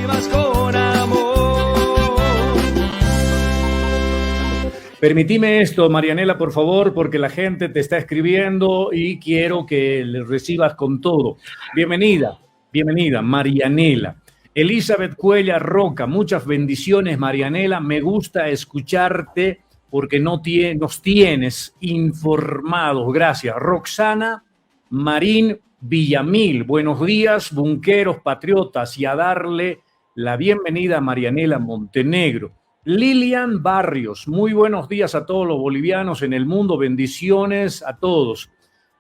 recibas con amor. Permitime esto, Marianela, por favor, porque la gente te está escribiendo y quiero que le recibas con todo. Bienvenida, bienvenida, Marianela. Elizabeth Cuellar Roca, muchas bendiciones, Marianela. Me gusta escucharte porque nos tienes informados. Gracias. Roxana Marín Villamil, buenos días, bunqueros patriotas, y a darle la bienvenida a Marianela Montenegro. Lilian Barrios, muy buenos días a todos los bolivianos en el mundo, bendiciones a todos.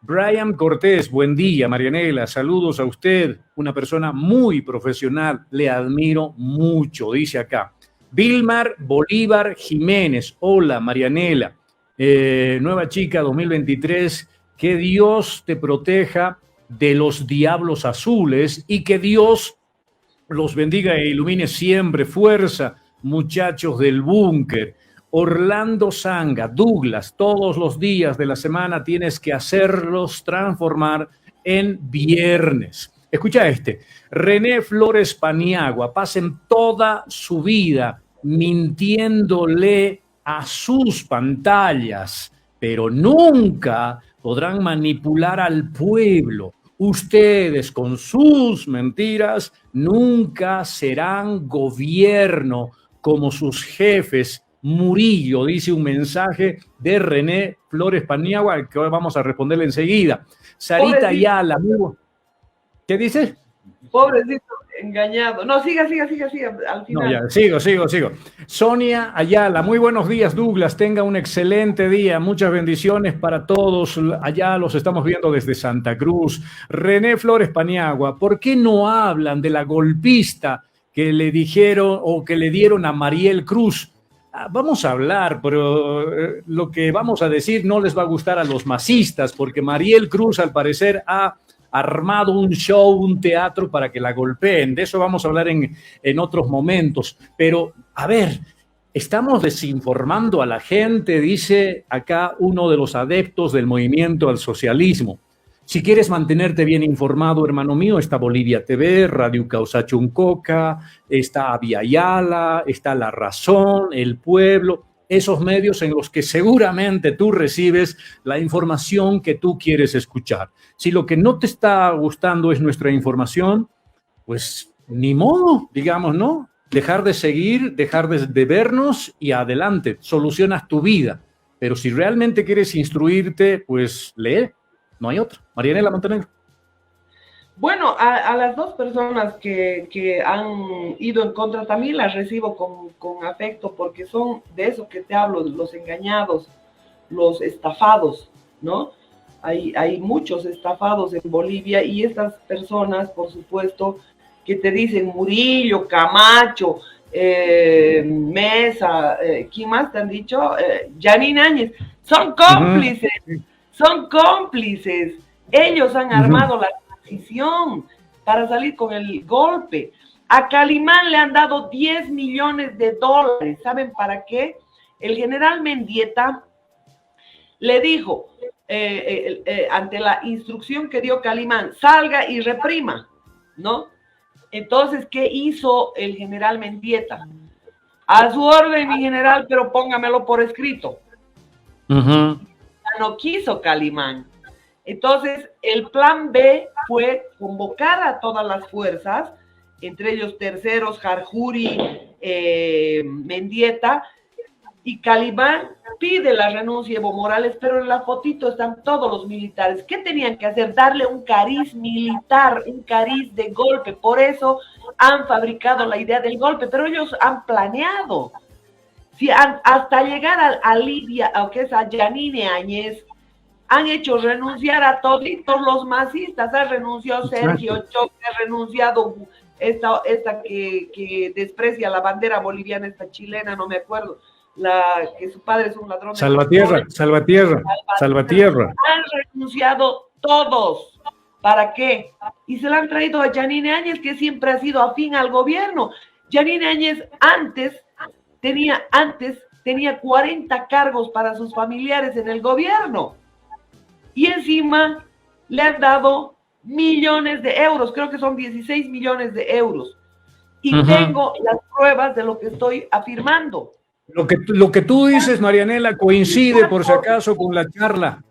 Brian Cortés, buen día, Marianela, saludos a usted, una persona muy profesional, le admiro mucho, dice acá. Vilmar Bolívar Jiménez, hola, Marianela, nueva chica 2023, que Dios te proteja de los diablos azules y que Dios los bendiga e ilumine siempre, fuerza, muchachos del búnker. Orlando Sanga, Douglas, todos los días de la semana tienes que hacerlos transformar en viernes. Escucha este. René Flores Paniagua, pasen toda su vida mintiéndole a sus pantallas, pero nunca podrán manipular al pueblo. Ustedes con sus mentiras nunca serán gobierno como sus jefes. Murillo, dice un mensaje de René Flores Paniagua, al que vamos a responderle enseguida. Sarita Ayala, ¿qué dice? Pobrecito, engañado. No, siga, al final. No, ya, sigo. Sonia Ayala, muy buenos días, Douglas, tenga un excelente día, muchas bendiciones para todos, allá los estamos viendo desde Santa Cruz. René Flores Paniagua, ¿por qué no hablan de la golpista que le dijeron o que le dieron a Mariel Cruz? Vamos a hablar, pero lo que vamos a decir no les va a gustar a los masistas, porque Mariel Cruz al parecer ha armado un show, un teatro para que la golpeen. De eso vamos a hablar en otros momentos. Pero, a ver, estamos desinformando a la gente, dice acá uno de los adeptos del movimiento al socialismo. Si quieres mantenerte bien informado, hermano mío, está Bolivia TV, Radio Causa Chuncoca, está Aviala, está La Razón, El Pueblo, esos medios en los que seguramente tú recibes la información que tú quieres escuchar. Si lo que no te está gustando es nuestra información, pues ni modo, digamos, ¿no? Dejar de seguir, dejar de vernos y adelante, solucionas tu vida. Pero si realmente quieres instruirte, pues lee. No hay otra. Marianela Montenegro. Bueno, a las dos personas que han ido en contra también las recibo con afecto, porque son de eso que te hablo, los engañados, los estafados, ¿no? Hay muchos estafados en Bolivia y estas personas, por supuesto, que te dicen Murillo, Camacho, Mesa, ¿quién más te han dicho? Janine Áñez, son cómplices. Son cómplices. Ellos han armado la transición para salir con el golpe. A Calimán le han dado 10 millones de dólares. ¿Saben para qué? El general Mendieta le dijo, ante la instrucción que dio Calimán, salga y reprima, ¿no? Entonces, ¿qué hizo el general Mendieta? A su orden, mi general, pero póngamelo por escrito. No quiso Calimán. Entonces, el plan B fue convocar a todas las fuerzas, entre ellos terceros, Jarjuri, Mendieta, y Calimán pide la renuncia de Evo Morales, pero en la fotito están todos los militares. ¿Qué tenían que hacer? Darle un cariz militar, un cariz de golpe. Por eso han fabricado la idea del golpe, pero ellos han planeado. Si hasta llegar a Libia, aunque es a Janine Áñez, han hecho renunciar a toditos los masistas. Ha renunciado Sergio Choque, ha renunciado esta que desprecia la bandera boliviana, esta chilena, no me acuerdo, que su padre es un ladrón. Salvatierra. Han renunciado todos. ¿Para qué? Y se la han traído a Janine Áñez, que siempre ha sido afín al gobierno. Janine Áñez antes tenía 40 cargos para sus familiares en el gobierno. Y encima le han dado millones de euros, creo que son 16 millones de euros. y tengo las pruebas de lo que estoy afirmando. Lo que tú dices, Marianela, coincide, por si acaso, con la charla.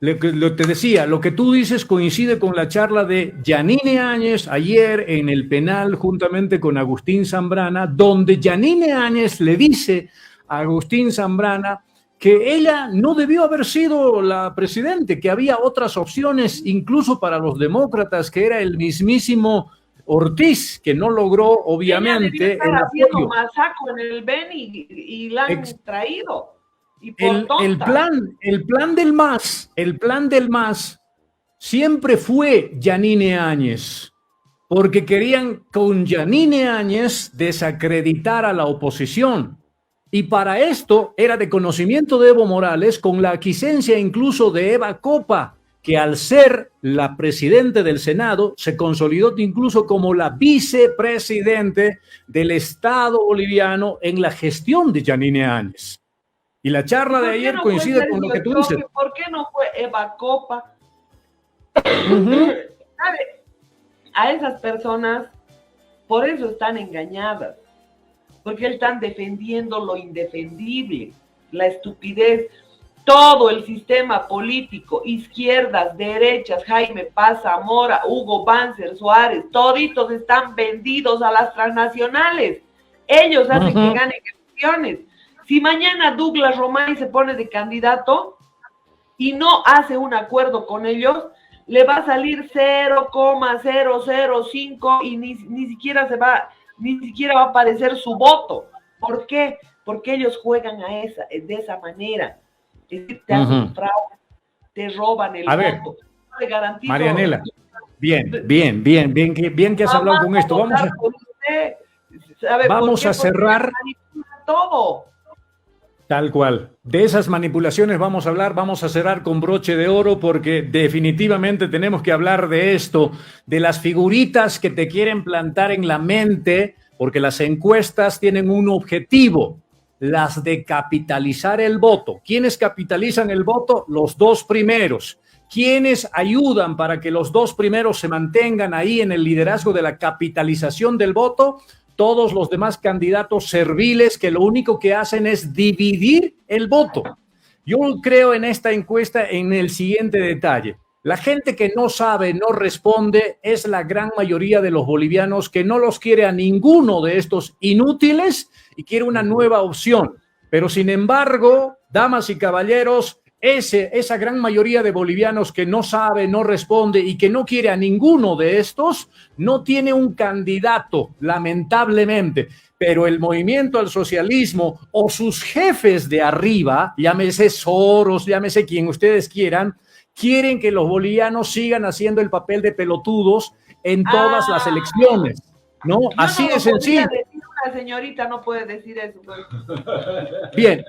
Te decía, lo que tú dices coincide con la charla de Yanine Áñez ayer en el penal juntamente con Agustín Zambrana, donde Yanine Áñez le dice a Agustín Zambrana que ella no debió haber sido la presidente, que había otras opciones, incluso para los demócratas, que era el mismísimo Ortiz, que no logró, obviamente, el haciendo masacre en el Beni y la han traído. El plan del MAS siempre fue Yanine Áñez, porque querían con Yanine Áñez desacreditar a la oposición. Y para esto era de conocimiento de Evo Morales, con la aquiescencia incluso de Eva Copa, que al ser la presidente del Senado se consolidó incluso como la vicepresidente del Estado boliviano en la gestión de Yanine Áñez. Y la charla de ayer coincide con lo que tú dices. ¿Por qué no fue Eva Copa? A esas personas, por eso están engañadas, porque están defendiendo lo indefendible, la estupidez. Todo el sistema político, izquierdas, derechas, Jaime Paz, Zamora, Hugo Banzer, Suárez, toditos están vendidos a las transnacionales. Ellos hacen que ganen elecciones. Si mañana Douglas Romay se pone de candidato y no hace un acuerdo con ellos, le va a salir 0,005 y ni siquiera va a aparecer su voto. ¿Por qué? Porque ellos juegan de esa manera. Es decir, te hacen un fraude, te roban el voto. Te garantizo, Marianela, bien que has hablado con esto. Vamos a cerrar todo. Tal cual. De esas manipulaciones vamos a hablar, vamos a cerrar con broche de oro porque definitivamente tenemos que hablar de esto, de las figuritas que te quieren plantar en la mente, porque las encuestas tienen un objetivo, las de capitalizar el voto. ¿Quiénes capitalizan el voto? Los dos primeros. ¿Quiénes ayudan para que los dos primeros se mantengan ahí en el liderazgo de la capitalización del voto? Todos los demás candidatos serviles que lo único que hacen es dividir el voto. Yo creo en esta encuesta en el siguiente detalle. La gente que no sabe, no responde, es la gran mayoría de los bolivianos que no los quiere a ninguno de estos inútiles y quiere una nueva opción. Pero sin embargo, damas y caballeros, esa gran mayoría de bolivianos que no sabe, no responde y que no quiere a ninguno de estos, no tiene un candidato, lamentablemente. Pero el movimiento al socialismo o sus jefes de arriba, llámese Soros, llámese quien ustedes quieran, quieren que los bolivianos sigan haciendo el papel de pelotudos en todas las elecciones, ¿no? Así de sencillo. Una señorita no puede decir eso. Bien,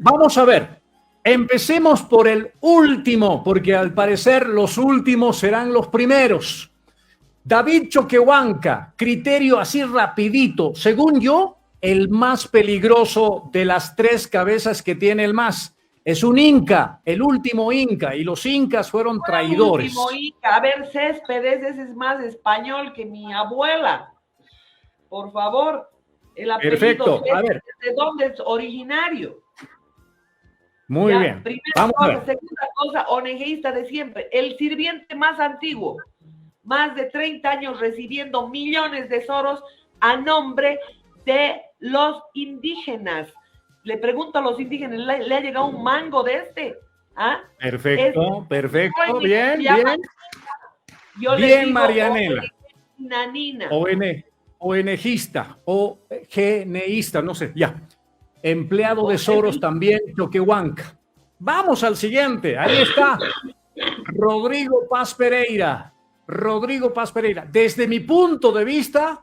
vamos a ver. Empecemos por el último, porque al parecer los últimos serán los primeros. David Choquehuanca, criterio así rapidito. Según yo, el más peligroso de las tres cabezas que tiene el MAS. Es un inca, el último inca, y los incas fueron traidores. El último inca. A ver, Céspedes, ese es más español que mi abuela. Por favor, el apellido. Perfecto, a ver. ¿De dónde es originario? Muy bien. Primera cosa, segunda cosa, ONGista de siempre. El sirviente más antiguo, más de 30 años recibiendo millones de soros a nombre de los indígenas. Le pregunto a los indígenas, ¿le ha llegado un mango de este? ¿Ah? Perfecto, perfecto, bien. Yo bien, digo, Marianela. Nanina. ONGista o GNista, no sé, ya. Empleado de Soros también, Choquehuanca. Vamos al siguiente, ahí está. Rodrigo Paz Pereira. Desde mi punto de vista,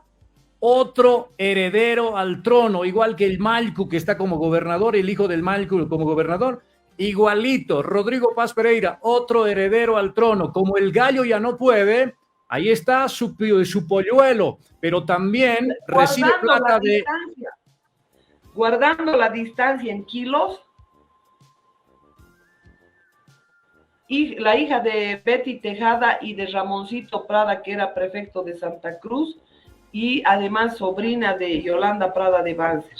otro heredero al trono, igual que el Malcu, que está como gobernador, el hijo del Malcu como gobernador, igualito. Rodrigo Paz Pereira, otro heredero al trono. Como el gallo ya no puede, ahí está su polluelo, pero también recibe plata de... Guardando la distancia en kilos, y la hija de Betty Tejada y de Ramoncito Prada, que era prefecto de Santa Cruz, y además sobrina de Yolanda Prada de Banzer.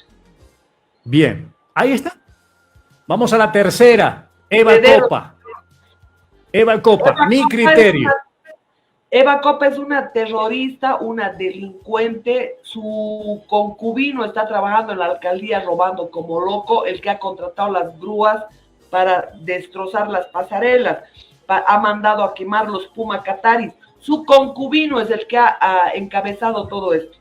Bien, ahí está. Vamos a la tercera, Eva Copa. Eva Copa, mi criterio. Eva Copa es una terrorista, una delincuente. Su concubino está trabajando en la alcaldía robando como loco, el que ha contratado las grúas para destrozar las pasarelas, ha mandado a quemar los Puma Cataris. Su concubino es el que ha encabezado todo esto.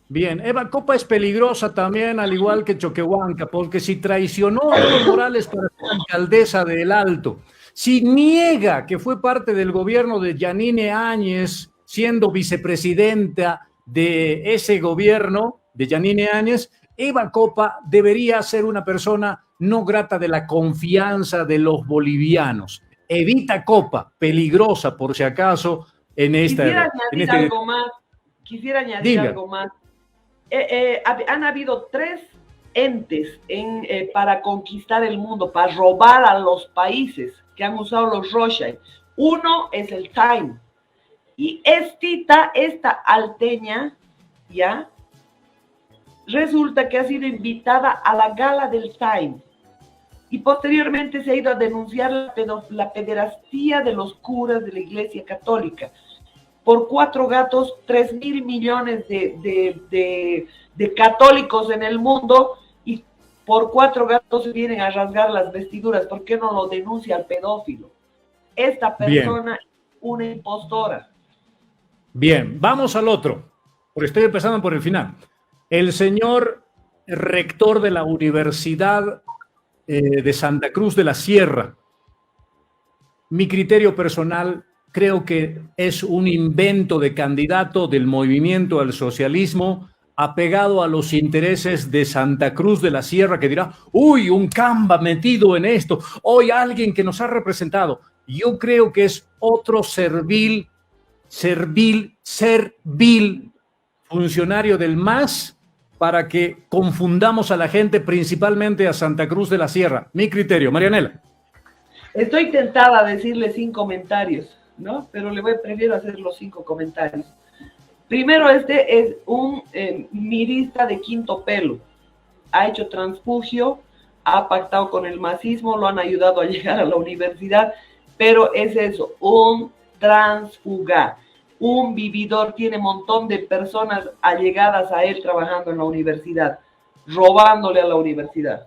Bien, Eva Copa es peligrosa también, al igual que Choquehuanca, porque si traicionó a Evo Morales para ser alcaldesa de El Alto, si niega que fue parte del gobierno de Yanine Áñez, siendo vicepresidenta de ese gobierno de Yanine Áñez, Eva Copa debería ser una persona no grata de la confianza de los bolivianos. Evita Copa, peligrosa por si acaso en esta... Quisiera añadir algo más. Han habido 3 entes para conquistar el mundo, para robar a los países que han usado los Rothschild. Uno es el Time. Y esta alteña, ¿ya? Resulta que ha sido invitada a la gala del Time. Y posteriormente se ha ido a denunciar la pederastía de los curas de la Iglesia Católica. Por 4 gatos, 3.000 millones de católicos en el mundo, y por 4 gatos se vienen a rasgar las vestiduras. ¿Por qué no lo denuncia al pedófilo? Esta persona es una impostora. Bien, vamos al otro, porque estoy empezando por el final. El señor rector de la Universidad de Santa Cruz de la Sierra, mi criterio personal, creo que es un invento de candidato del movimiento al socialismo apegado a los intereses de Santa Cruz de la Sierra, que dirá, uy, un Camba metido en esto, hoy alguien que nos ha representado. Yo creo que es otro servil funcionario del MAS para que confundamos a la gente, principalmente a Santa Cruz de la Sierra. Mi criterio, Marianela. Estoy tentada a decirle 5 comentarios, ¿no? Pero prefiero hacer los 5 comentarios. Primero, este es un mirista de quinto pelo. Ha hecho transfugio, ha pactado con el masismo, lo han ayudado a llegar a la universidad, pero es eso, un transfuga, un vividor, tiene un montón de personas allegadas a él trabajando en la universidad, robándole a la universidad.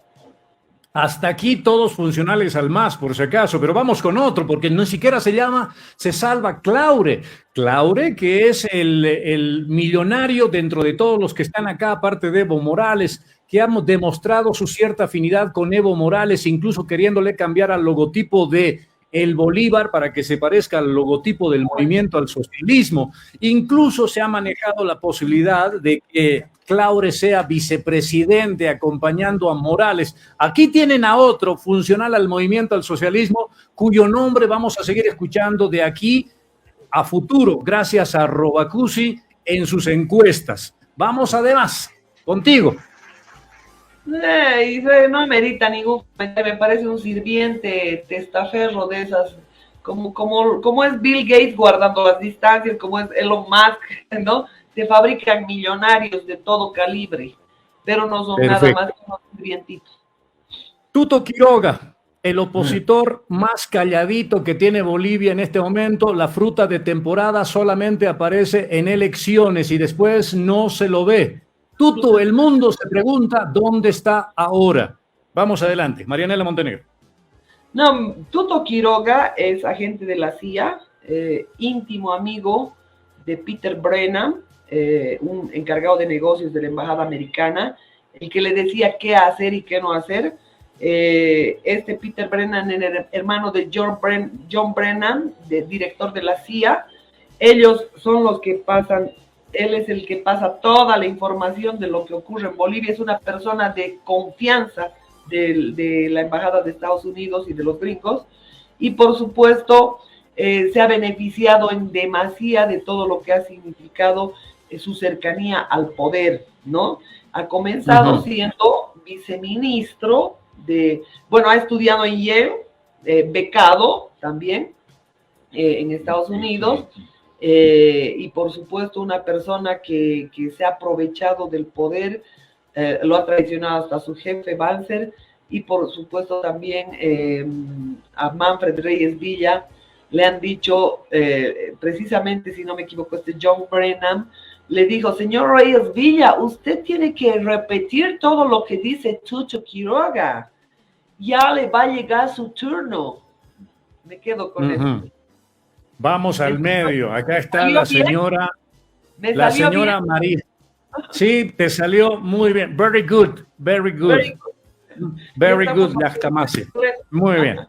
Hasta aquí todos funcionales al MAS, por si acaso, pero vamos con otro, porque ni siquiera se salva Claure. Claure, que es el millonario dentro de todos los que están acá, aparte de Evo Morales, que ha demostrado su cierta afinidad con Evo Morales, incluso queriéndole cambiar al logotipo de el Bolívar para que se parezca al logotipo del movimiento al socialismo. Incluso se ha manejado la posibilidad de que Claure sea vicepresidente acompañando a Morales. Aquí tienen a otro funcional al movimiento al socialismo, cuyo nombre vamos a seguir escuchando de aquí a futuro, gracias a Robacusi en sus encuestas. Vamos además, contigo. No merita ningún comentario, me parece un sirviente testaferro de esas, como es Bill Gates guardando las distancias, como es Elon Musk, ¿no? Se fabrican millonarios de todo calibre, pero no son nada más que unos sirvientitos. Tuto Quiroga, el opositor más calladito que tiene Bolivia en este momento, la fruta de temporada solamente aparece en elecciones y después no se lo ve. Tuto, el mundo se pregunta dónde está ahora. Vamos adelante, Marianela Montenegro. No, Tuto Quiroga es agente de la CIA, íntimo amigo de Peter Brennan, un encargado de negocios de la embajada americana, el que le decía qué hacer y qué no hacer. Este Peter Brennan, el hermano de John Brennan, director de la CIA, ellos son los que pasan. Él es el que pasa toda la información de lo que ocurre en Bolivia. Es una persona de confianza de la Embajada de Estados Unidos y de los gringos. Y por supuesto, se ha beneficiado en demasía de todo lo que ha significado su cercanía al poder, ¿no? Ha comenzado siendo viceministro ha estudiado en Yale, becado también en Estados Unidos. y por supuesto una persona que se ha aprovechado del poder, lo ha traicionado hasta su jefe Banzer, y por supuesto también a Manfred Reyes Villa le han dicho, precisamente si no me equivoco, John Brennan le dijo: señor Reyes Villa, usted tiene que repetir todo lo que dice Tucho Quiroga, ya le va a llegar su turno. Me quedo con eso. Vamos al medio. Acá está la señora, María. Sí, te salió muy bien. Very good, very good. Very good, Yachtamasi. Muy bien.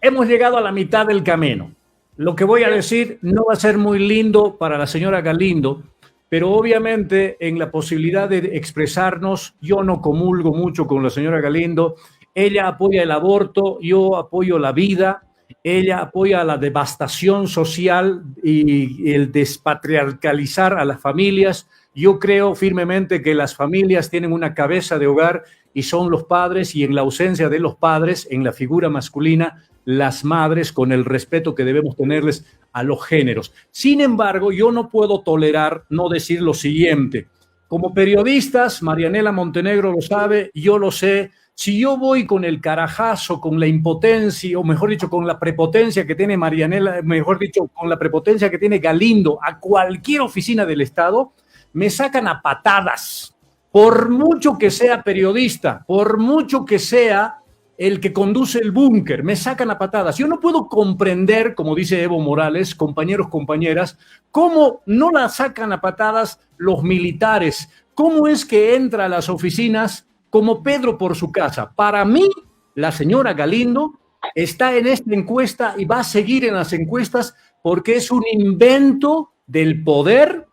Hemos llegado a la mitad del camino. Lo que voy a decir no va a ser muy lindo para la señora Galindo, pero obviamente en la posibilidad de expresarnos, yo no comulgo mucho con la señora Galindo. Ella apoya el aborto, yo apoyo la vida. Ella apoya la devastación social y el despatriarcalizar a las familias. Yo creo firmemente que las familias tienen una cabeza de hogar y son los padres, y en la ausencia de los padres, en la figura masculina, las madres, con el respeto que debemos tenerles a los géneros. Sin embargo, yo no puedo tolerar no decir lo siguiente. Como periodistas, Marianela Montenegro lo sabe, yo lo sé. Si yo voy con el carajazo, con la impotencia, o mejor dicho, con la prepotencia que tiene Marianela, mejor dicho, con la prepotencia que tiene Galindo a cualquier oficina del Estado, me sacan a patadas. Por mucho que sea periodista, por mucho que sea el que conduce el búnker, me sacan a patadas. Yo no puedo comprender, como dice Evo Morales, compañeros, compañeras, cómo no la sacan a patadas los militares. ¿Cómo es que entra a las oficinas como Pedro por su casa? Para mí, la señora Galindo está en esta encuesta y va a seguir en las encuestas porque es un invento del poder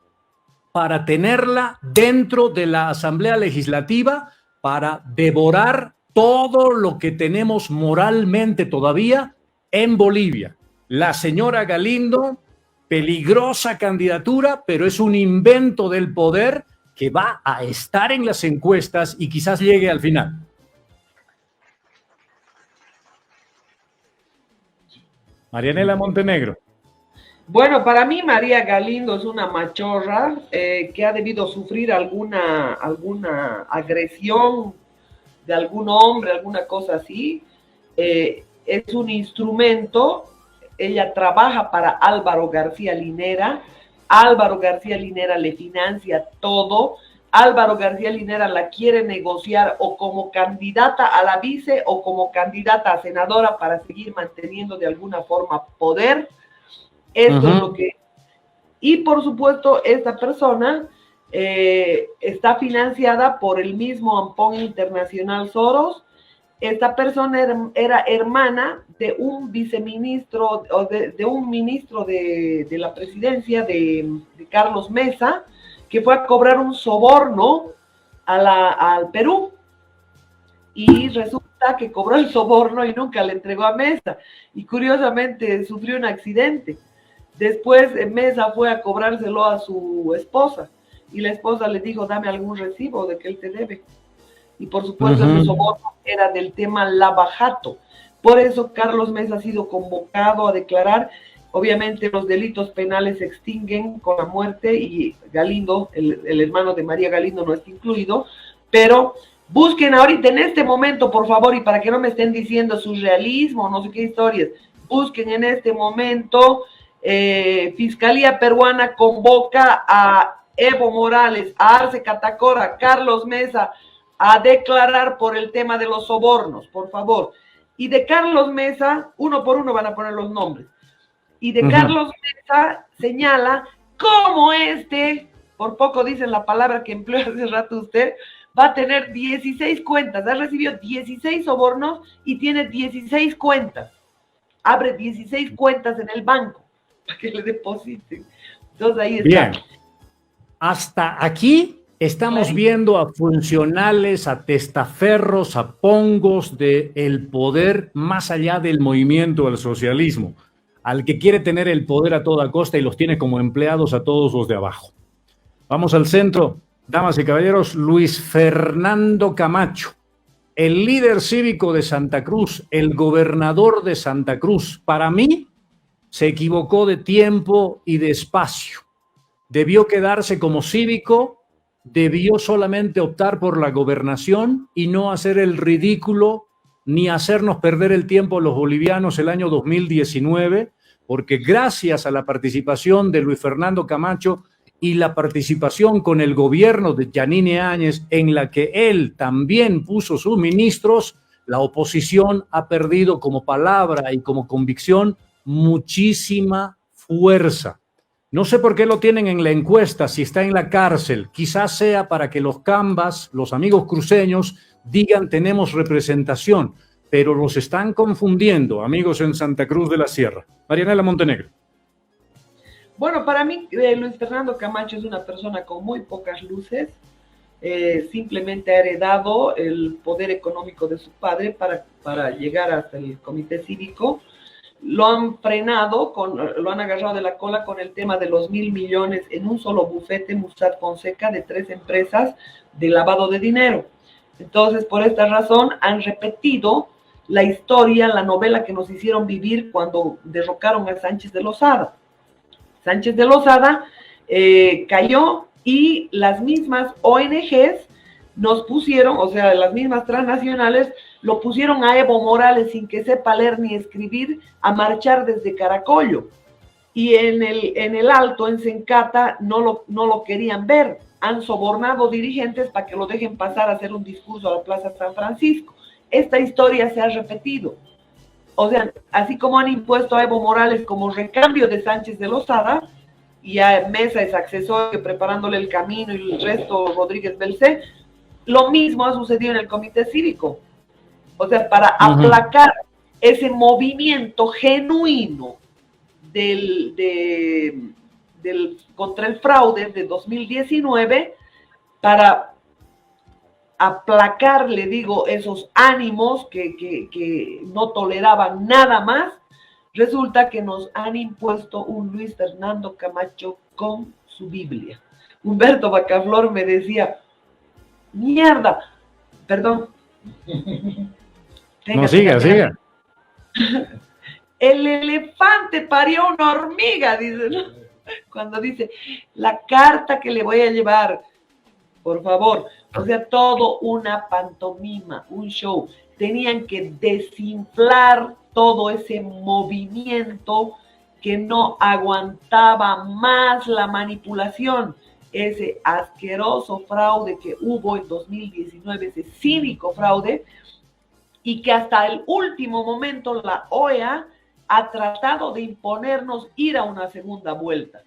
para tenerla dentro de la Asamblea Legislativa, para devorar todo lo que tenemos moralmente todavía en Bolivia. La señora Galindo, peligrosa candidatura, pero es un invento del poder que va a estar en las encuestas y quizás llegue al final. Marianela Montenegro. Bueno, para mí María Galindo es una machorra que ha debido sufrir alguna agresión de algún hombre, alguna cosa así. Es un instrumento. Ella trabaja para Álvaro García Linera. Álvaro García Linera le financia todo. Álvaro García Linera la quiere negociar o como candidata a la vice o como candidata a senadora para seguir manteniendo de alguna forma poder. Esto es lo que... Y por supuesto, esta persona está financiada por el mismo Ampón Internacional Soros. Esta persona era hermana de un viceministro o de un ministro de la presidencia de Carlos Mesa, que fue a cobrar un soborno al Perú. Y resulta que cobró el soborno y nunca le entregó a Mesa. Y curiosamente sufrió un accidente. Después Mesa fue a cobrárselo a su esposa. Y la esposa le dijo: dame algún recibo de que él te debe. Y por supuesto ese soborno era del tema Lavajato. Por eso Carlos Mesa ha sido convocado a declarar. Obviamente los delitos penales se extinguen con la muerte y Galindo, el hermano de María Galindo, no está incluido. Pero busquen ahorita en este momento, por favor, y para que no me estén diciendo surrealismo, no sé qué historias, busquen en este momento, Fiscalía Peruana convoca a Evo Morales, a Arce Catacora, a Carlos Mesa, a declarar por el tema de los sobornos, por favor. Y de Carlos Mesa, uno por uno van a poner los nombres. Y de Carlos Mesa señala cómo por poco dicen la palabra que empleó hace rato usted, va a tener 16 cuentas. Ha recibido 16 sobornos y tiene 16 cuentas. Abre 16 cuentas en el banco para que le depositen. Entonces ahí está. Bien. Hasta aquí estamos viendo a funcionales, a testaferros, a pongos del poder más allá del movimiento del socialismo, al que quiere tener el poder a toda costa y los tiene como empleados a todos los de abajo. Vamos al centro, damas y caballeros. Luis Fernando Camacho, el líder cívico de Santa Cruz, el gobernador de Santa Cruz. Para mí, se equivocó de tiempo y de espacio. Debió quedarse como cívico, debió solamente optar por la gobernación y no hacer el ridículo ni hacernos perder el tiempo a los bolivianos el año 2019, porque gracias a la participación de Luis Fernando Camacho y la participación con el gobierno de Yanine Áñez, en la que él también puso sus ministros, la oposición ha perdido como palabra y como convicción muchísima fuerza. No sé por qué lo tienen en la encuesta, si está en la cárcel. Quizás sea para que los cambas, los amigos cruceños, digan tenemos representación, pero los están confundiendo, amigos en Santa Cruz de la Sierra. Marianela Montenegro. Bueno, para mí Luis Fernando Camacho es una persona con muy pocas luces. Simplemente ha heredado el poder económico de su padre para llegar hasta el comité cívico. Lo han frenado, lo han agarrado de la cola con el tema de los 1.000 millones en un solo bufete, Mossack Fonseca, de 3 empresas de lavado de dinero. Entonces, por esta razón, han repetido la historia, la novela que nos hicieron vivir cuando derrocaron a Sánchez de Lozada. Sánchez de Lozada cayó y las mismas ONGs nos pusieron, o sea, las mismas transnacionales, lo pusieron a Evo Morales sin que sepa leer ni escribir a marchar desde Caracollo. Y en el Alto, en Sencata, no lo querían ver. Han sobornado dirigentes para que lo dejen pasar a hacer un discurso a la Plaza San Francisco. Esta historia se ha repetido. O sea, así como han impuesto a Evo Morales como recambio de Sánchez de Lozada, y a Mesa es accesorio preparándole el camino y el resto Rodríguez Belcé, lo mismo ha sucedido en el comité cívico. O sea, para aplacar ese movimiento genuino contra el fraude de 2019, para aplacar, le digo, esos ánimos que no toleraban nada más, resulta que nos han impuesto un Luis Fernando Camacho con su Biblia. Humberto Bacaflor me decía, mierda, perdón. No, siga. El elefante parió una hormiga, dice, ¿no? Cuando dice, la carta que le voy a llevar, por favor. O sea, todo una pantomima, un show. Tenían que desinflar todo ese movimiento que no aguantaba más la manipulación. Ese asqueroso fraude que hubo en 2019, ese cínico fraude, y que hasta el último momento la OEA ha tratado de imponernos ir a una segunda vuelta.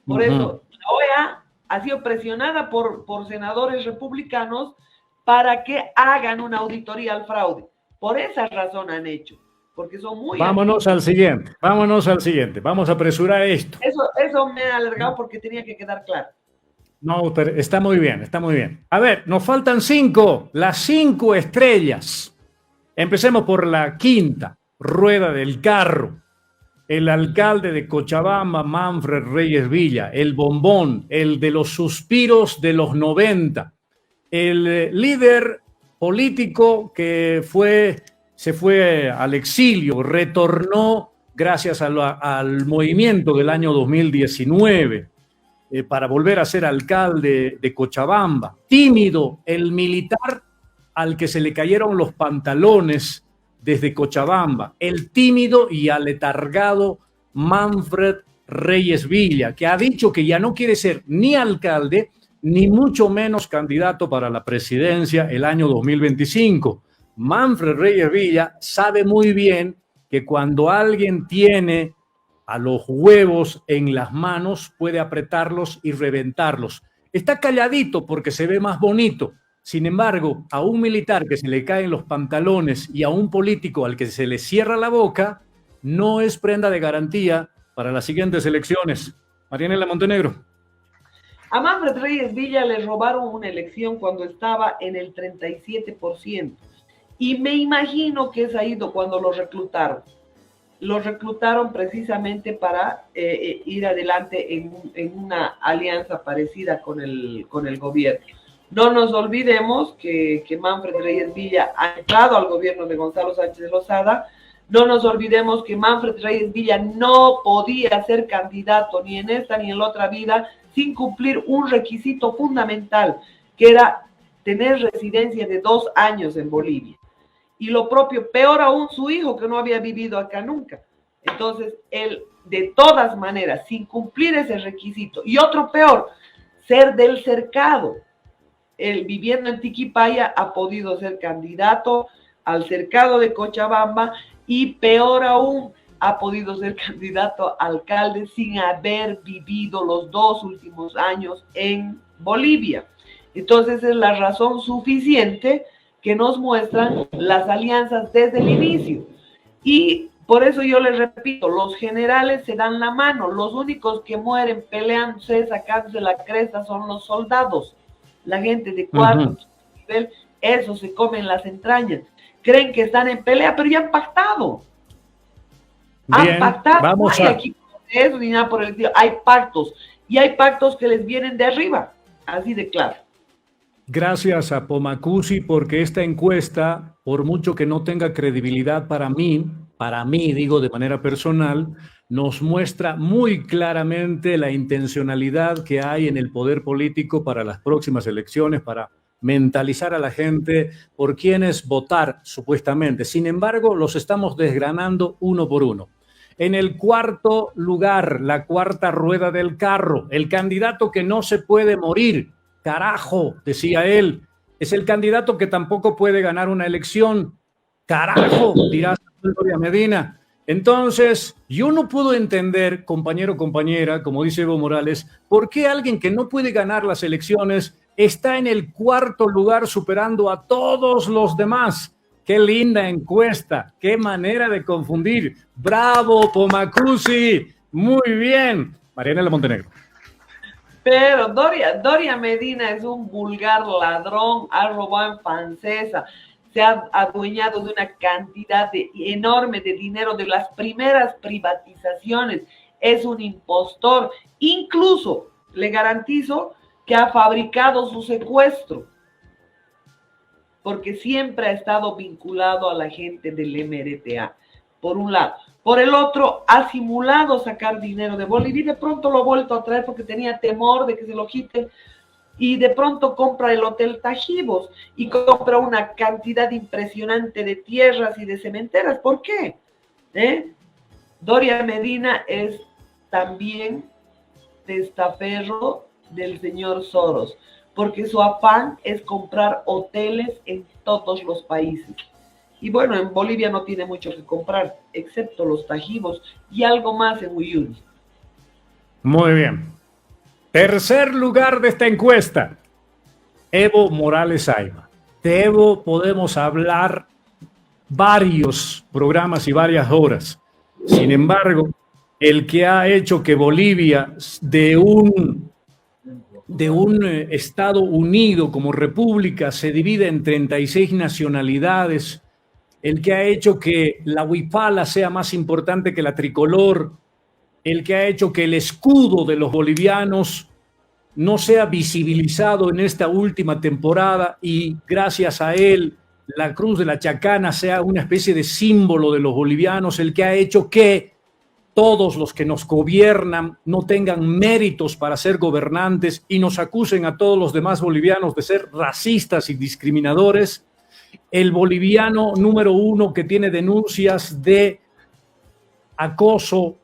Por eso, la OEA ha sido presionada por senadores republicanos para que hagan una auditoría al fraude. Por esa razón han hecho, porque son muy... Vámonos al siguiente, vamos a apresurar esto. Eso me ha alargado porque tenía que quedar claro. No, pero está muy bien. A ver, nos faltan 5, las 5 estrellas. Empecemos por la quinta rueda del carro. El alcalde de Cochabamba, Manfred Reyes Villa, el bombón, el de los suspiros de los 90, el líder político que se fue al exilio, retornó gracias al movimiento del año 2019 para volver a ser alcalde de Cochabamba. Tímido, el militar al que se le cayeron los pantalones desde Cochabamba, el tímido y aletargado Manfred Reyes Villa, que ha dicho que ya no quiere ser ni alcalde, ni mucho menos candidato para la presidencia el año 2025. Manfred Reyes Villa sabe muy bien que cuando alguien tiene a los huevos en las manos, puede apretarlos y reventarlos. Está calladito porque se ve más bonito. Sin embargo, a un militar que se le caen los pantalones y a un político al que se le cierra la boca, no es prenda de garantía para las siguientes elecciones. Marianela Montenegro. A Manfred Reyes Villa le robaron una elección cuando estaba en el 37%. Y me imagino que es ahí cuando lo reclutaron. Lo reclutaron precisamente para ir adelante en una alianza parecida con el gobierno. No nos olvidemos que Manfred Reyes Villa ha entrado al gobierno de Gonzalo Sánchez de Lozada No nos olvidemos que Manfred Reyes Villa no podía ser candidato ni en esta ni en la otra vida sin cumplir un requisito fundamental, que era tener residencia de 2 años en Bolivia. Y lo propio, peor aún, su hijo, que no había vivido acá nunca. Entonces, él, de todas maneras, sin cumplir ese requisito, y otro peor, ser del cercado. Él, viviendo en Tiquipaya, ha podido ser candidato al cercado de Cochabamba, y peor aún, ha podido ser candidato a alcalde sin haber vivido los 2 últimos años en Bolivia. Entonces es la razón suficiente que nos muestran las alianzas desde el inicio. Y por eso yo les repito, los generales se dan la mano, los únicos que mueren peleándose, sacándose la cresta son los soldados, la gente de cuarto nivel, eso se comen las entrañas. Creen que están en pelea, pero ya han pactado. Bien, han pactado, vamos no hay a... aquí eso ni nada por el estilo, hay pactos, y hay pactos que les vienen de arriba, así de claro. Gracias a Pomacusi, porque esta encuesta, por mucho que no tenga credibilidad para mí, digo de manera personal, nos muestra muy claramente la intencionalidad que hay en el poder político para las próximas elecciones, para mentalizar a la gente por quiénes votar, supuestamente. Sin embargo, los estamos desgranando uno por uno. En el cuarto lugar, la cuarta rueda del carro, el candidato que no se puede morir, carajo, decía él, es el candidato que tampoco puede ganar una elección, carajo, dirá Gloria Medina. Entonces, yo no puedo entender, compañero, compañera, como dice Evo Morales, por qué alguien que no puede ganar las elecciones está en el cuarto lugar superando a todos los demás. Qué linda encuesta, qué manera de confundir. Bravo, Pomacusi, muy bien. Marianela Montenegro. Pero Doria Medina es un vulgar ladrón, ha robado en Francesa, se ha adueñado de una cantidad enorme de dinero de las primeras privatizaciones, es un impostor, incluso le garantizo que ha fabricado su secuestro, porque siempre ha estado vinculado a la gente del MRTA, por un lado. Por el otro, ha simulado sacar dinero de Bolivia y de pronto lo ha vuelto a traer porque tenía temor de que se lo quiten, y de pronto compra el Hotel Tajibos y compra una cantidad impresionante de tierras y de cementeras. ¿Por qué? Doria Medina es también testaferro del señor Soros, porque su afán es comprar hoteles en todos los países. Y bueno, en Bolivia no tiene mucho que comprar, excepto los Tajibos y algo más en Uyuni. Muy bien. Tercer lugar de esta encuesta, Evo Morales Ayma. De Evo podemos hablar varios programas y varias horas. Sin embargo, el que ha hecho que Bolivia de un Estado unido como república se divida en 36 nacionalidades, el que ha hecho que la huipala sea más importante que la tricolor, el que ha hecho que el escudo de los bolivianos no sea visibilizado en esta última temporada y gracias a él la Cruz de la Chacana sea una especie de símbolo de los bolivianos, el que ha hecho que todos los que nos gobiernan no tengan méritos para ser gobernantes y nos acusen a todos los demás bolivianos de ser racistas y discriminadores, el boliviano número 1 que tiene denuncias de acoso,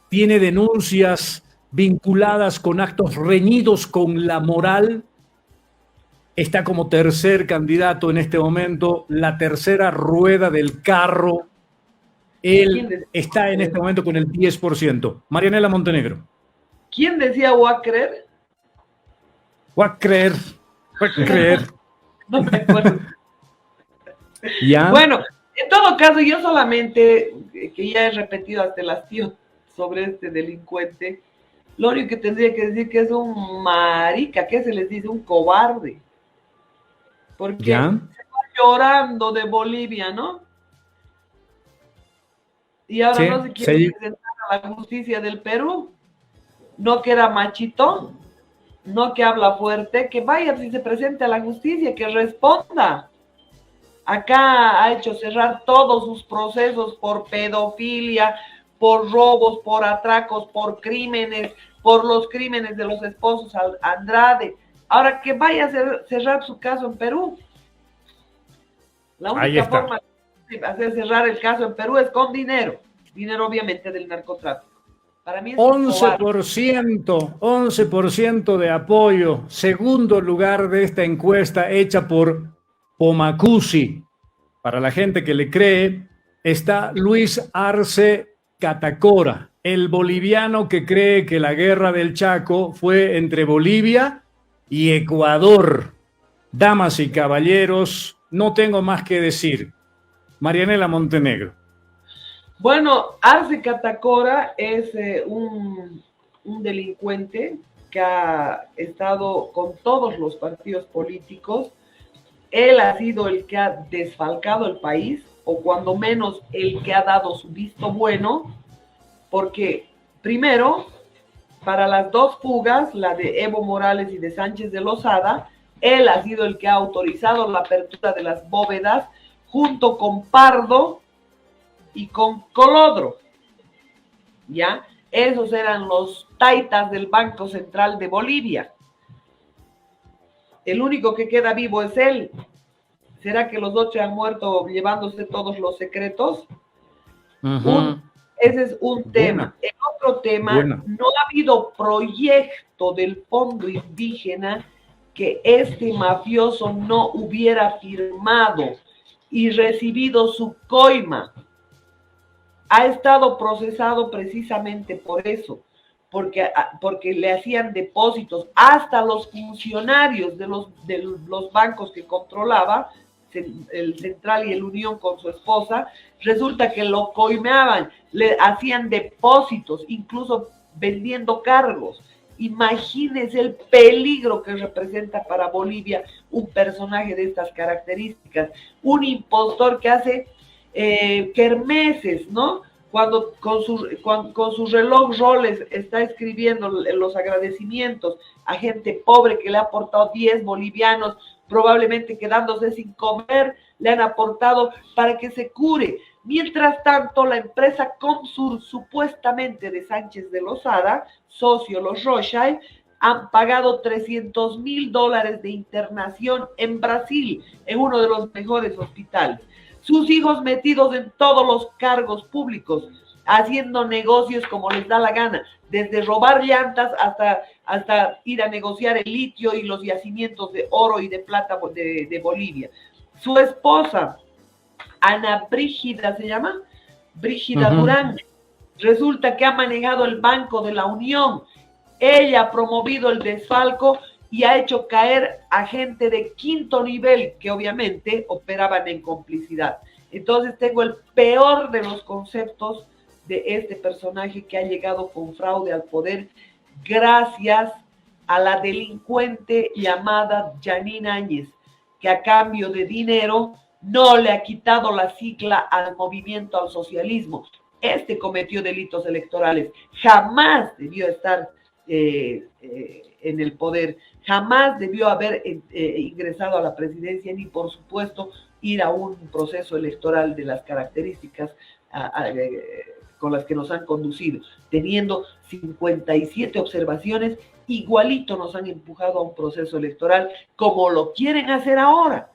tiene denuncias vinculadas con actos reñidos con la moral, está como tercer candidato en este momento, la tercera rueda del carro. Él está en este momento con el 10%. Marianela Montenegro. ¿Quién decía Wacrer? Wacrer. No me acuerdo. ¿Ya? Bueno, en todo caso, yo solamente, que ya he repetido hasta el hastío sobre este delincuente, lo único que tendría que decir que es un marica, ¿qué se les dice? Un cobarde. Porque ¿Ya? se va llorando de Bolivia, ¿no? Y ahora Sí, no se quiere sí. presentar a la justicia del Perú. No que era machito, no que habla fuerte, que vaya, si se presente a la justicia, que responda. Acá ha hecho cerrar todos sus procesos por pedofilia, por robos, por atracos, por crímenes, por los crímenes de los esposos Andrade. Ahora que vaya a cerrar su caso en Perú. La única forma de hacer cerrar el caso en Perú es con dinero obviamente del narcotráfico. Para mí es 11% de apoyo, segundo lugar de esta encuesta hecha por Pomacusi. Para la gente que le cree, está Luis Arce Catacora, el boliviano que cree que la guerra del Chaco fue entre Bolivia y Ecuador. Damas y caballeros, no tengo más que decir. Marianela Montenegro. Bueno, Arce Catacora es un delincuente que ha estado con todos los partidos políticos. Él ha sido el que ha desfalcado el país, o cuando menos el que ha dado su visto bueno, porque primero, para las dos fugas, la de Evo Morales y de Sánchez de Lozada, él ha sido el que ha autorizado la apertura de las bóvedas junto con Pardo y con Colodro, ¿ya? Esos eran los taitas del Banco Central de Bolivia. El único que queda vivo es él. ¿Será que los otros han muerto llevándose todos los secretos? Ese es un tema. El otro tema, no ha habido proyecto del Fondo Indígena que este mafioso no hubiera firmado y recibido su coima. Ha estado procesado precisamente por eso, porque le hacían depósitos hasta los funcionarios de los bancos que controlaba, el Central y el Unión con su esposa, resulta que lo coimeaban, le hacían depósitos, incluso vendiendo cargos. Imagínense el peligro que representa para Bolivia un personaje de estas características, un impostor que hace kermeses, ¿no? Cuando con su reloj Rolex está escribiendo los agradecimientos a gente pobre que le ha aportado 10 bolivianos, probablemente quedándose sin comer, le han aportado para que se cure. Mientras tanto, la empresa Comsur, supuestamente de Sánchez de Lozada, socio los Rothschild, han pagado $300,000 de internación en Brasil, en uno de los mejores hospitales. Sus hijos metidos en todos los cargos públicos, haciendo negocios como les da la gana, desde robar llantas hasta ir a negociar el litio y los yacimientos de oro y de plata de Bolivia. Su esposa, Ana Brígida, ¿se llama? Brígida Durán, resulta que ha manejado el Banco de la Unión. Ella ha promovido el desfalco y ha hecho caer a gente de quinto nivel que obviamente operaban en complicidad. Entonces tengo el peor de los conceptos de este personaje que ha llegado con fraude al poder gracias a la delincuente llamada Janine Áñez, que a cambio de dinero no le ha quitado la sigla al movimiento al socialismo. Este cometió delitos electorales, jamás debió estar en el poder, jamás debió haber ingresado a la presidencia, ni por supuesto ir a un proceso electoral de las características con las que nos han conducido, teniendo 57 observaciones, igualito nos han empujado a un proceso electoral como lo quieren hacer ahora.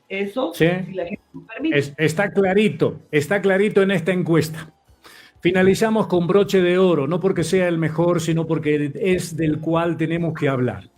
Eso, sí, si la gente lo permite. Está clarito en esta encuesta. Finalizamos con broche de oro, no porque sea el mejor, sino porque es del cual tenemos que hablar.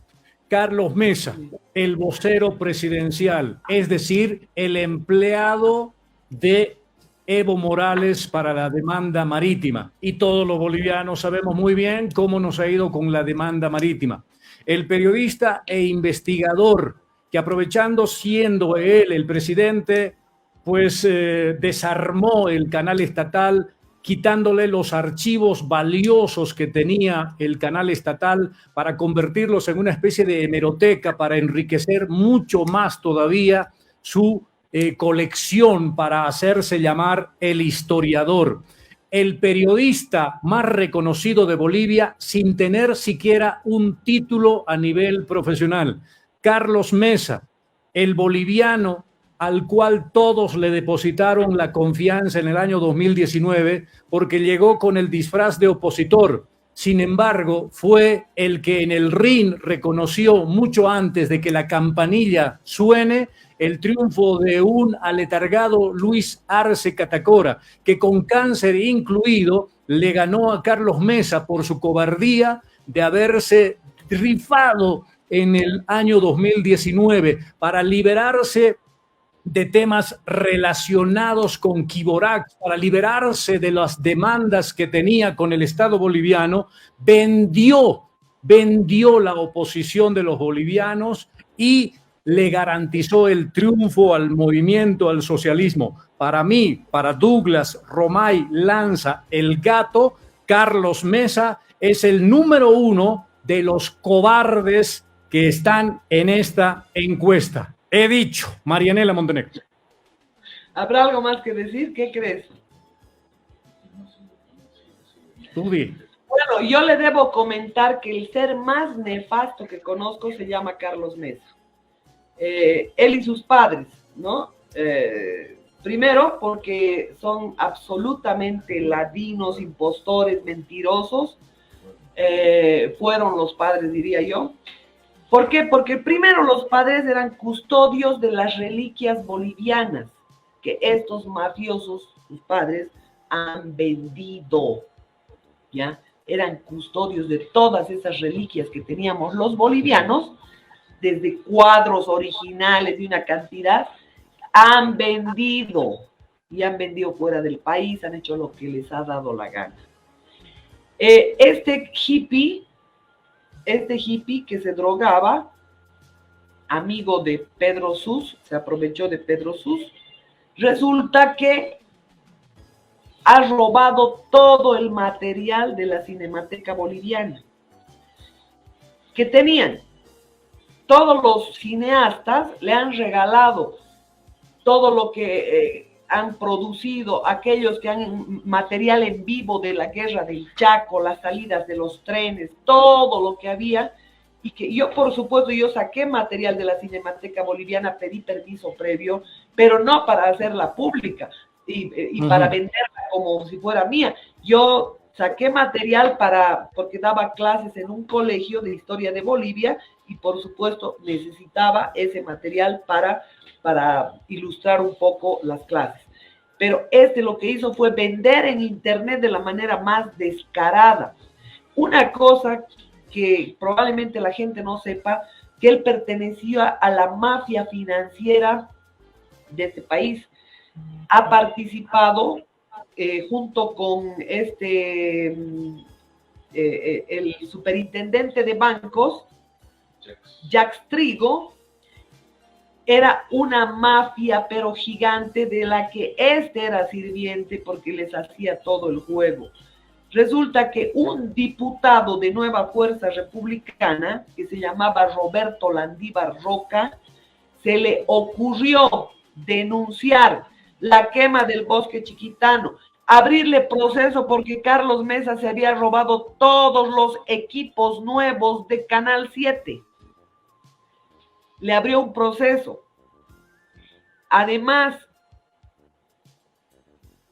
Carlos Mesa, el vocero presidencial, es decir, el empleado de Evo Morales para la demanda marítima. Y todos los bolivianos sabemos muy bien cómo nos ha ido con la demanda marítima. El periodista e investigador que, aprovechando siendo él el presidente, pues desarmó el canal estatal, quitándole los archivos valiosos que tenía el canal estatal para convertirlos en una especie de hemeroteca para enriquecer mucho más todavía su colección, para hacerse llamar el historiador. El periodista más reconocido de Bolivia sin tener siquiera un título a nivel profesional. Carlos Mesa, el boliviano al cual todos le depositaron la confianza en el año 2019 porque llegó con el disfraz de opositor. Sin embargo, fue el que en el ring reconoció mucho antes de que la campanilla suene el triunfo de un aletargado Luis Arce Catacora, que con cáncer incluido le ganó a Carlos Mesa por su cobardía de haberse rifado en el año 2019 para liberarse de temas relacionados con Quiborax, para liberarse de las demandas que tenía con el Estado boliviano, vendió la oposición de los bolivianos y le garantizó el triunfo al movimiento, al socialismo. Para mí, para Douglas Romay Lanza, el gato, Carlos Mesa es el número 1 de los cobardes que están en esta encuesta. He dicho, Marianela Montenegro. ¿Habrá algo más que decir? ¿Qué crees? Tú di. Bueno, yo le debo comentar que el ser más nefasto que conozco se llama Carlos Mesa. Él y sus padres, ¿no? Primero, porque son absolutamente ladinos, impostores, mentirosos. Fueron los padres, diría yo. ¿Por qué? Porque primero los padres eran custodios de las reliquias bolivianas que estos mafiosos, sus padres, han vendido, ¿ya? Eran custodios de todas esas reliquias que teníamos los bolivianos, desde cuadros originales de una cantidad, han vendido y han vendido fuera del país, han hecho lo que les ha dado la gana. Este hippie que se drogaba, amigo de Pedro Sus, se aprovechó de Pedro Sus, resulta que ha robado todo el material de la Cinemateca Boliviana que tenían. Todos los cineastas le han regalado todo lo que han producido, aquellos que han material en vivo de la guerra del Chaco, las salidas de los trenes, todo lo que había, y que yo, por supuesto, yo saqué material de la Cinemateca Boliviana, pedí permiso previo, pero no para hacerla pública y para venderla como si fuera mía. Yo saqué material porque daba clases en un colegio de historia de Bolivia y, por supuesto, necesitaba ese material para ilustrar un poco las clases. Pero lo que hizo fue vender en internet de la manera más descarada. Una cosa que probablemente la gente no sepa, que él pertenecía a la mafia financiera de este país. Ha participado junto con el superintendente de bancos, Jacques Trigo. Era una mafia pero gigante de la que era sirviente porque les hacía todo el juego. Resulta que un diputado de Nueva Fuerza Republicana, que se llamaba Roberto Landívar Roca, se le ocurrió denunciar la quema del Bosque Chiquitano, abrirle proceso porque Carlos Mesa se había robado todos los equipos nuevos de Canal 7. Le abrió un proceso. Además,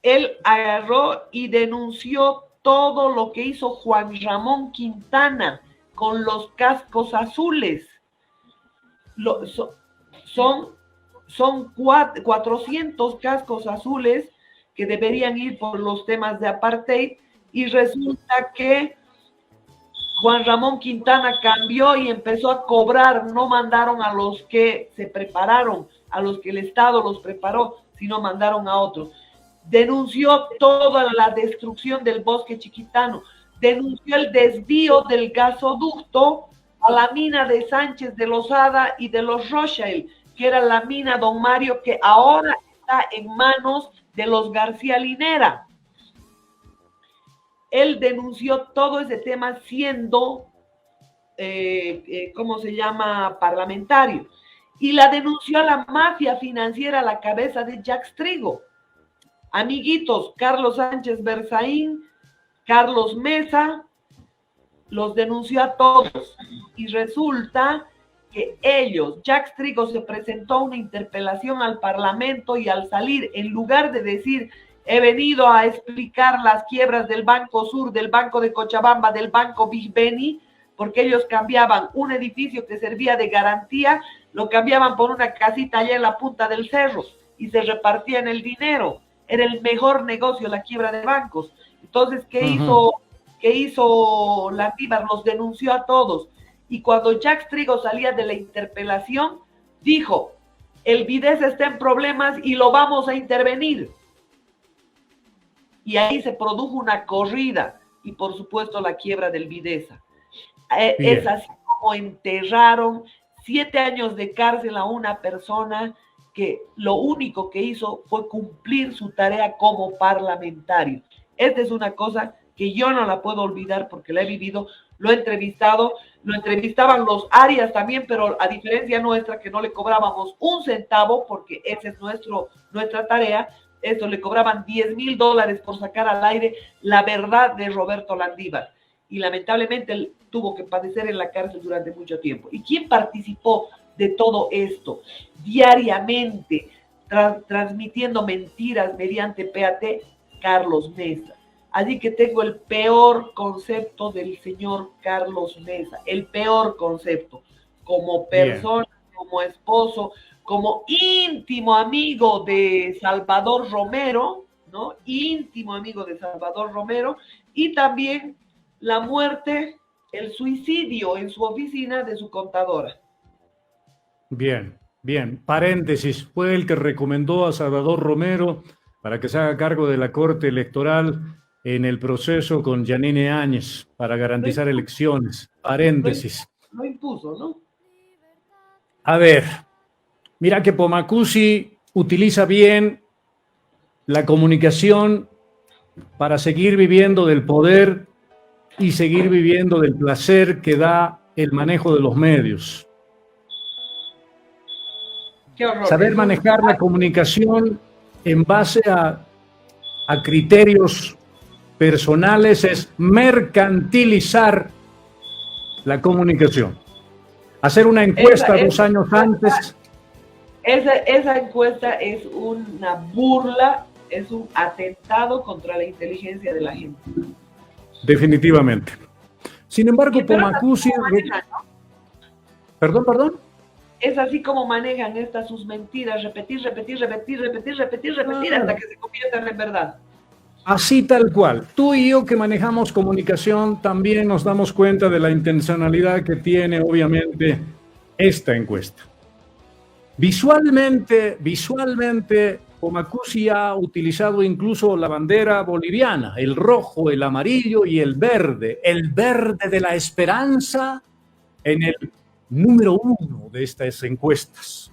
él agarró y denunció todo lo que hizo Juan Ramón Quintana con los cascos azules. Son 400 cascos azules que deberían ir por los temas de apartheid y resulta que Juan Ramón Quintana cambió y empezó a cobrar. No mandaron a los que se prepararon, a los que el Estado los preparó, sino mandaron a otros. Denunció toda la destrucción del Bosque Chiquitano, denunció el desvío del gasoducto a la mina de Sánchez de Lozada y de los Rothschild, que era la mina Don Mario, que ahora está en manos de los García Linera. Él denunció todo ese tema siendo, parlamentario. Y la denunció a la mafia financiera a la cabeza de Jacques Trigo. Amiguitos, Carlos Sánchez Berzaín, Carlos Mesa, los denunció a todos. Y resulta que ellos, Jacques Trigo se presentó a una interpelación al Parlamento y al salir, en lugar de decir, he venido a explicar las quiebras del Banco Sur, del Banco de Cochabamba, del Banco Big Beni, porque ellos cambiaban un edificio que servía de garantía, lo cambiaban por una casita allá en la punta del cerro y se repartían el dinero. Era el mejor negocio la quiebra de bancos. Entonces, ¿qué hizo Landívar? Los denunció a todos. Y cuando Jacques Trigo salía de la interpelación, dijo, el Videsa está en problemas y lo vamos a intervenir. Y ahí se produjo una corrida y, por supuesto, la quiebra del Videsa. Es así como enterraron 7 años de cárcel a una persona que lo único que hizo fue cumplir su tarea como parlamentario. Esta es una cosa que yo no la puedo olvidar porque la he vivido, lo he entrevistado, lo entrevistaban los Arias también, pero a diferencia nuestra que no le cobrábamos un centavo porque esa es nuestra tarea, esto le cobraban $10,000 por sacar al aire la verdad de Roberto Landívar. Y lamentablemente él tuvo que padecer en la cárcel durante mucho tiempo. ¿Y quién participó de todo esto? Diariamente, transmitiendo mentiras mediante PAT, Carlos Mesa. Así que tengo el peor concepto del señor Carlos Mesa, el peor concepto, como persona, como esposo, como íntimo amigo de Salvador Romero, ¿no? Íntimo amigo de Salvador Romero, y también la muerte, el suicidio en su oficina de su contadora. Bien, bien. Paréntesis, fue el que recomendó a Salvador Romero para que se haga cargo de la Corte Electoral en el proceso con Yanine Áñez para garantizar elecciones. Paréntesis. Lo impuso, ¿no? A ver, mira que Pomacusi utiliza bien la comunicación para seguir viviendo del poder y seguir viviendo del placer que da el manejo de los medios. Qué horror. Saber manejar la comunicación en base a criterios personales es mercantilizar la comunicación. Hacer una encuesta 2 años antes. Esa encuesta es una burla, es un atentado contra la inteligencia de la gente. Definitivamente. Sin embargo, Pomacusi... Perdón. Es así como manejan estas sus mentiras, repetir hasta que se conviertan en verdad. Así tal cual. Tú y yo que manejamos comunicación también nos damos cuenta de la intencionalidad que tiene obviamente esta encuesta. Visualmente, Pomacusi ha utilizado incluso la bandera boliviana, el rojo, el amarillo y el verde de la esperanza en el número 1 de estas encuestas.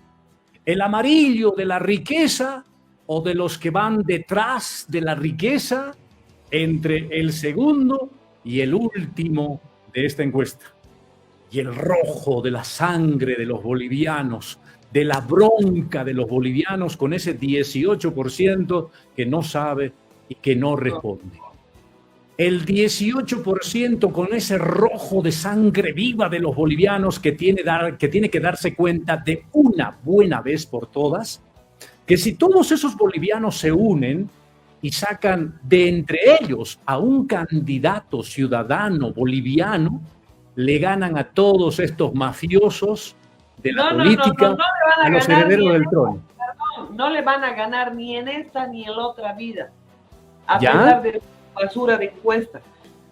El amarillo de la riqueza o de los que van detrás de la riqueza entre el segundo y el último de esta encuesta. Y el rojo de la sangre de los bolivianos, de la bronca de los bolivianos con ese 18% que no sabe y que no responde. El 18% con ese rojo de sangre viva de los bolivianos que tiene que darse cuenta de una buena vez por todas, que si todos esos bolivianos se unen y sacan de entre ellos a un candidato ciudadano boliviano, le ganan a todos estos mafiosos de la política, a los herederos del trono. No le van a ganar ni en esta ni en la otra vida, a pesar de basura de encuesta.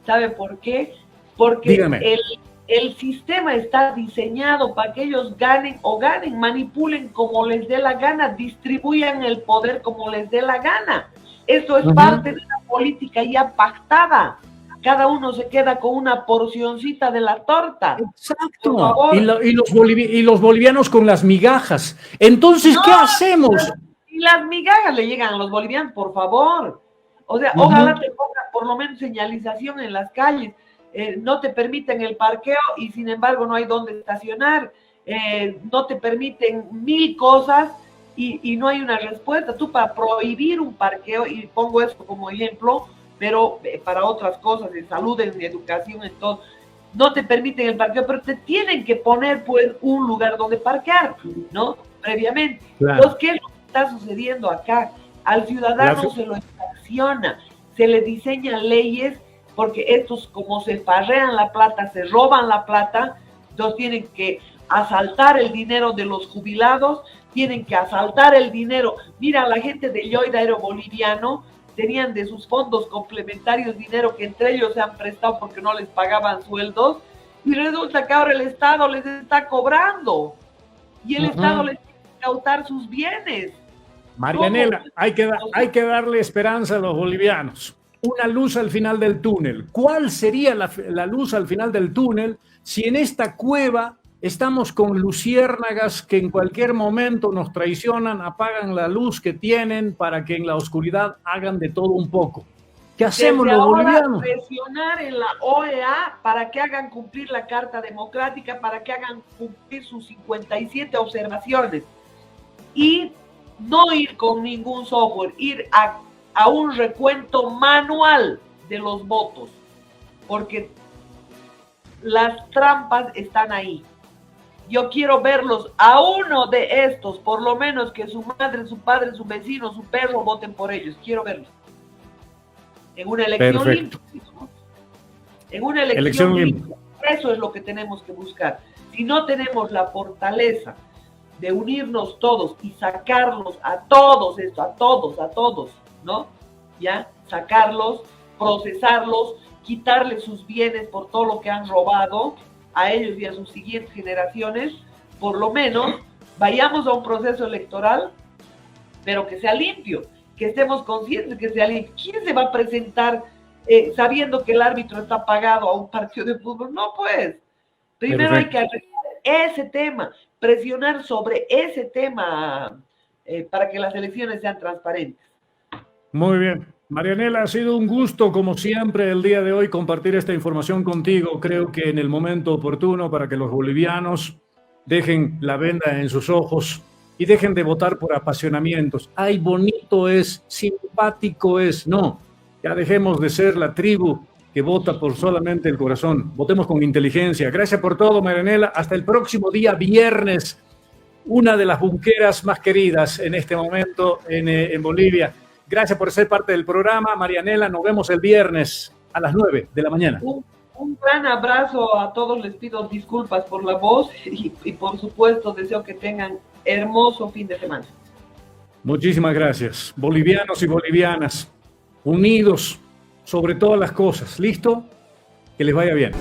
¿Sabe por qué? Porque el sistema está diseñado para que ellos ganen, manipulen como les dé la gana, distribuyan el poder como les dé la gana. Esto es parte de una política ya pactada. Cada uno se queda con una porcioncita de la torta. Exacto. Y los bolivianos con las migajas. Entonces, ¿qué hacemos? Y las migajas le llegan a los bolivianos, por favor. O sea, ojalá te pongan por lo menos señalización en las calles. No te permiten el parqueo y sin embargo no hay dónde estacionar. No te permiten 1000 cosas y no hay una respuesta. Tú para prohibir un parqueo, y pongo esto como ejemplo, pero para otras cosas, en salud, en educación, en todo, no te permiten el parqueo, pero te tienen que poner pues un lugar donde parquear, ¿no? Previamente. Claro. Entonces, ¿qué es lo que está sucediendo acá? Al ciudadano se lo sanciona, se le diseñan leyes, porque estos, como se farrean la plata, se roban la plata, entonces tienen que asaltar el dinero de los jubilados, tienen que asaltar el dinero. Mira, la gente de Lloyd Aero Boliviano tenían de sus fondos complementarios dinero que entre ellos se han prestado porque no les pagaban sueldos, y resulta que ahora el Estado les está cobrando, y el Estado les tiene que incautar sus bienes. Marianela, hay que darle esperanza a los bolivianos. Una luz al final del túnel. ¿Cuál sería la luz al final del túnel si en esta cueva estamos con luciérnagas que en cualquier momento nos traicionan, apagan la luz que tienen para que en la oscuridad hagan de todo un poco? ¿Qué hacemos los bolivianos? Presionar en la OEA para que hagan cumplir la Carta Democrática, para que hagan cumplir sus 57 observaciones. Y no ir con ningún software, ir a un recuento manual de los votos, porque las trampas están ahí. Yo quiero verlos, a uno de estos, por lo menos que su madre, su padre, su vecino, su perro voten por ellos. Quiero verlos. En una elección limpia. En una elección limpia. Eso es lo que tenemos que buscar. Si no tenemos la fortaleza de unirnos todos y sacarlos a todos, ¿no? Ya, sacarlos, procesarlos, quitarles sus bienes por todo lo que han robado a ellos y a sus siguientes generaciones, por lo menos vayamos a un proceso electoral, pero que sea limpio, que estemos conscientes que sea limpio. ¿Quién se va a presentar sabiendo que el árbitro está pagado a un partido de fútbol? No, pues. Primero hay que arreglar ese tema, presionar sobre ese tema para que las elecciones sean transparentes. Muy bien. Marianela, ha sido un gusto, como siempre, el día de hoy compartir esta información contigo. Creo que en el momento oportuno para que los bolivianos dejen la venda en sus ojos y dejen de votar por apasionamientos. Ay, bonito es, simpático es. No, ya dejemos de ser la tribu que vota por solamente el corazón. Votemos con inteligencia. Gracias por todo, Marianela. Hasta el próximo día, viernes, una de las bunqueras más queridas en este momento en Bolivia. Gracias por ser parte del programa, Marianela. Nos vemos el viernes a las 9 de la mañana. Un gran abrazo a todos. Les pido disculpas por la voz y por supuesto deseo que tengan hermoso fin de semana. Muchísimas gracias. Bolivianos y bolivianas, unidos sobre todas las cosas. ¿Listo? Que les vaya bien.